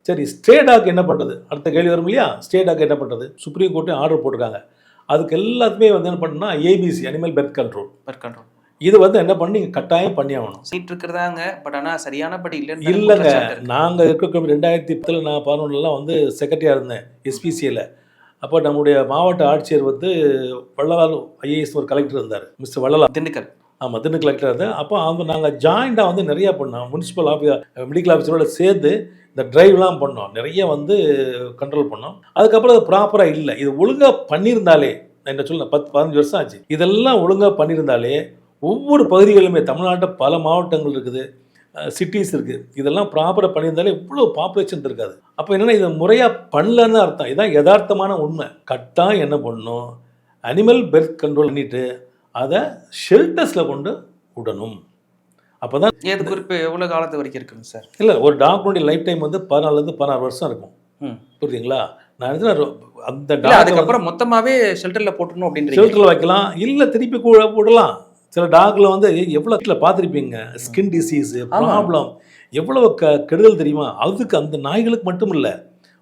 சரி, stay talk என்ன பண்ணுறது? அடுத்த கேள்வி வரும் இல்லையா? ஸ்டே டாக் என்ன பண்ணுறது? சுப்ரீம் கோர்ட்டே ஆர்டர் போட்டிருக்காங்க. அதுக்கு எல்லாத்துக்குமே வந்து என்ன பண்ணணும்னா ஏபிசி அனிமல் பெர்த் கண்ட்ரோல். இது வந்து என்ன பண்ணி நீங்கள் கட்டாயம் பண்ணி ஆகணும். சீட் இருக்கிறதாங்க, பட் ஆனால் சரியானபடி இல்லைன்னு இல்லைங்க, நாங்கள் இருக்க 2010 நான் 11 வந்து செக்ரட்டரியாக இருந்தேன் எஸ்பிசியில். அப்போ நம்முடைய மாவட்ட ஆட்சியர் வந்து வள்ளலார் ஐஏஎஸ் ஒரு கலெக்டர் இருந்தார், மிஸ்டர் வள்ளலார். திண்டுக்கல். ஆமாம், திண்டுக்கல் கலெக்டர் இருந்தார். அப்போ அவங்க நாங்கள் ஜாயிண்டாக வந்து நிறையா பண்ணோம். முனிசிபல் மெடிக்கல் ஆஃபீஸரோட சேர்ந்து இந்த ட்ரைவ்லாம் பண்ணோம். நிறைய வந்து கண்ட்ரோல் பண்ணோம். அதுக்கப்புறம் அது ப்ராப்பராக இல்லை. இது ஒழுங்காக பண்ணியிருந்தாலே, நான் என்ன சொல்ல 10-15 வருஷம் ஆச்சு, இதெல்லாம் ஒழுங்காக பண்ணியிருந்தாலே ஒவ்வொரு பகுதிகளிலுமே தமிழ்நாட்டில் பல மாவட்டங்கள் இருக்குது, சிட்டிஸ் இருக்குது, இதெல்லாம் ப்ராப்பராக பண்ணியிருந்தாலே இவ்வளோ பாப்புலேஷன் இருக்காது. அப்போ என்னென்னா இதை முறையாக பண்ணலன்னு அர்த்தம். இதுதான் யதார்த்தமான உண்மை. கட்டாயம் என்ன பண்ணணும், அனிமல் பெர்த் கண்ட்ரோல் பண்ணிவிட்டு அதை ஷெல்டர்ஸில் கொண்டு விடணும். அப்போ தான் ஏது குறிப்பு எவ்வளோ காலத்து வரைக்கும் இருக்குங்க சார்? இல்லை, ஒரு டாக்னுடைய லைஃப் டைம் வந்து 14 16 வருஷம் இருக்கும். புரியுதுங்களா? நான் அந்த அதுக்கப்புறம் மொத்தமாகவே ஷெல்டரில் போட்டணும் அப்படின்னு ஷெல்டரில் வைக்கலாம், இல்லை திருப்பி விடலாம். சில டாகில் வந்து எவ்வளோ பார்த்துருப்பீங்க, ஸ்கின் டிசீஸு ப்ராப்ளம் எவ்வளோ கெடுதல் தெரியுமா? அதுக்கு அந்த நாய்களுக்கு மட்டும் இல்லை,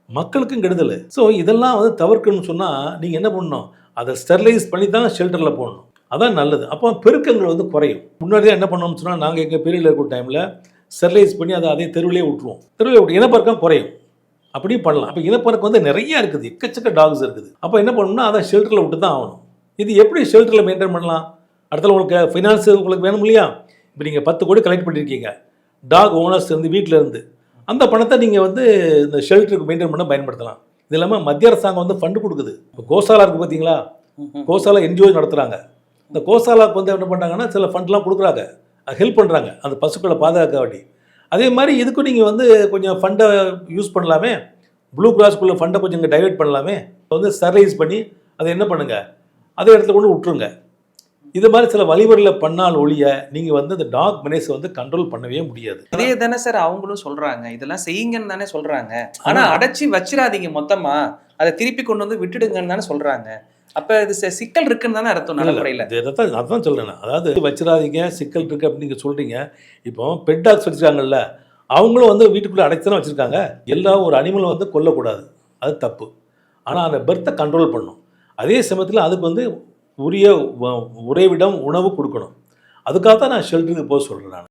மக்களுக்கும் கெடுதல். ஸோ இதெல்லாம் வந்து தவிர்க்கணும்னு சொன்னால் நீங்கள் என்ன பண்ணணும், அதை ஸ்டெர்லைஸ் பண்ணி தான் ஷெல்டரில் போடணும். அதான் நல்லது. அப்போ பெருக்கங்கள் வந்து குறையும். முன்னாடியே என்ன பண்ணோம்னு சொன்னால், நாங்கள் எங்கள் பீரியடில் இருக்கிற டைமில் ஸ்டெர்லைஸ் பண்ணி அதை அதே தெருவிலே விட்டுருவோம். தெருவிலே விட்டு இனப்பெருக்கம் குறையும். அப்படியும் பண்ணலாம். அப்போ இனப்பெருக்கம் வந்து நிறையா இருக்குது, எக்கச்சக்க டாக்ஸ் இருக்குது. அப்போ என்ன பண்ணணும்னா அதை ஷெல்டரில் விட்டு தான் ஆகணும். இது எப்படி ஷெல்டரில் மெயின்டைன் பண்ணலாம்? அடுத்த உங்களுக்கு ஃபைனான்ஸ் உங்களுக்கு வேணும் இல்லையா? இப்போ நீங்கள் 10 கோடி கலெக்ட் பண்ணியிருக்கீங்க டாக் ஓனர்ஸ் வந்து வீட்டில் இருந்து, அந்த பணத்தை நீங்கள் வந்து இந்த ஷெல்டருக்கு மெயின்டைன் பண்ண பயன்படுத்தலாம். இது இல்லாமல் மத்திய அரசாங்கம் வந்து ஃபண்டு கொடுக்குது. இப்போ கோசாலா இருக்குது பார்த்தீங்களா? கோசாலா என்ஜிஓ நடத்துகிறாங்க. இந்த கோசாலாவுக்கு வந்து என்ன பண்ணுறாங்கன்னா சில ஃபண்ட்லாம் கொடுக்குறாங்க, ஹெல்ப் பண்ணுறாங்க அந்த பசுக்களை பாதுகாக்க வேண்டி. அதே மாதிரி இதுக்கும் நீங்கள் வந்து கொஞ்சம் ஃபண்டை யூஸ் பண்ணலாமே. ப்ளூ கிராஸ்க்குள்ளே ஃபண்டை கொஞ்சம் இங்கே டைவெர்ட் பண்ணலாமே. வந்து ஸ்டெர்லைஸ் பண்ணி அதை என்ன பண்ணுங்கள், அதே இடத்துல கொண்டு விட்டுருங்க. இது மாதிரி சில வழிமுறையில் பண்ணால் ஒழிய நீங்கள் வந்து அந்த டாக் மெனேஸை வந்து கண்ட்ரோல் பண்ணவே முடியாது. இதே தானே சார் அவங்களும் சொல்கிறாங்க, இதெல்லாம் செய்யுங்கன்னு தானே சொல்கிறாங்க. ஆனால் அடைச்சி வச்சிடாதீங்க, மொத்தமாக அதை திருப்பி கொண்டு வந்து விட்டுடுங்கன்னு தானே சொல்கிறாங்க. அப்போ இது சிக்கல் இருக்குன்னு தானே அர்த்தம் நடைமுறையில். அதான் சொல்கிறேன். அதாவது வச்சிடாதீங்க, சிக்கல் இருக்குது அப்படின்னு நீங்கள் சொல்கிறீங்க. இப்போ பெட் டாக்ஸ் வச்சுருக்காங்கல்ல, அவங்களும் வந்து வீட்டுக்குள்ளே அடைச்சி வச்சுருக்காங்க. எல்லா ஒரு அனிமலும் வந்து கொல்லக்கூடாது, அது தப்பு. ஆனால் அந்த பெர்த்தை கண்ட்ரோல் பண்ணணும். அதே சமயத்தில் அதுக்கு வந்து உரிய உறைவிடம் உணவு கொடுக்கணும். அதுக்காக தான் நான் ஷெல்டருக்கு போக சொல்கிறேன் நான்.